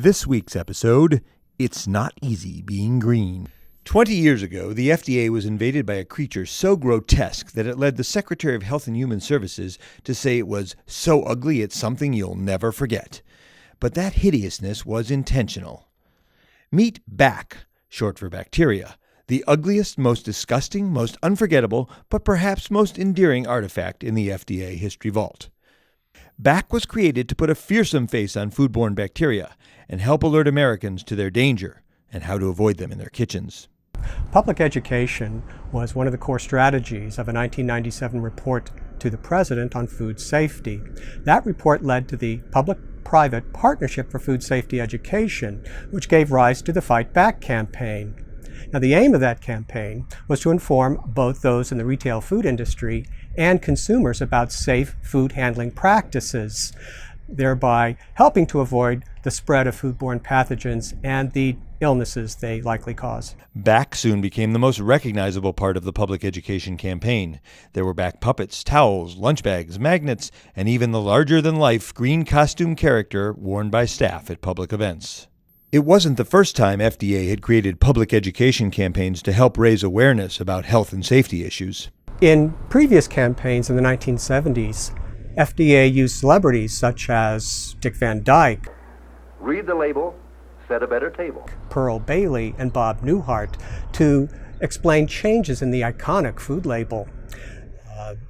This week's episode, It's Not Easy Being Green. 20 years ago, the FDA was invaded by a creature so grotesque that it led the Secretary of Health and Human Services to say it was so ugly it's something you'll never forget. But that hideousness was intentional. Meet BAC, short for bacteria, the ugliest, most disgusting, most unforgettable, but perhaps most endearing artifact in the FDA history vault. BAC was created to put a fearsome face on food-borne bacteria and help alert Americans to their danger and how to avoid them in their kitchens. Public education was one of the core strategies of a 1997 report to the President on food safety. That report led to the Public-Private Partnership for Food Safety Education, which gave rise to the Fight Back campaign. Now, the aim of that campaign was to inform both those in the retail food industry and consumers about safe food handling practices, thereby helping to avoid the spread of foodborne pathogens and the illnesses they likely cause. BAC soon became the most recognizable part of the public education campaign. There were BAC puppets, towels, lunch bags, magnets, and even the larger-than-life green costume character worn by staff at public events. It wasn't the first time FDA had created public education campaigns to help raise awareness about health and safety issues. In previous campaigns in the 1970s, FDA used celebrities such as Dick Van Dyke, read the label, set a better table, Pearl Bailey, and Bob Newhart to explain changes in the iconic food label.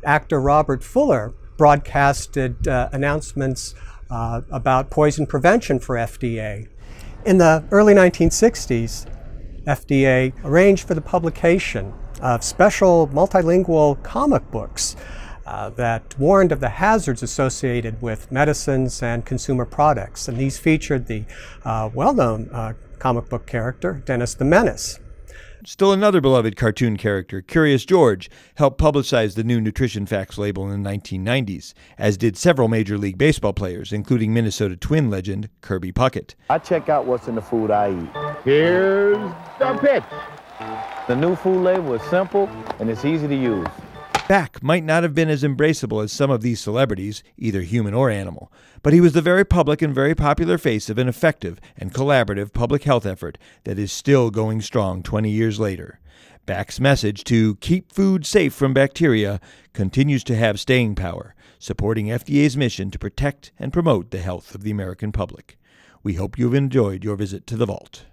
Actor Robert Fuller broadcasted announcements about poison prevention for FDA. In the early 1960s, FDA arranged for the publication of special multilingual comic books that warned of the hazards associated with medicines and consumer products. And these featured the well-known comic book character, Dennis the Menace. Still another beloved cartoon character, Curious George, helped publicize the new nutrition facts label in the 1990s, as did several Major League Baseball players, including Minnesota Twin legend Kirby Puckett. I check out what's in the food I eat. Here's the pitch. The new food label is simple and it's easy to use. BAC might not have been as embraceable as some of these celebrities, either human or animal, but he was the very public and very popular face of an effective and collaborative public health effort that is still going strong 20 years later. BAC's message to keep food safe from bacteria continues to have staying power, supporting FDA's mission to protect and promote the health of the American public. We hope you've enjoyed your visit to the vault.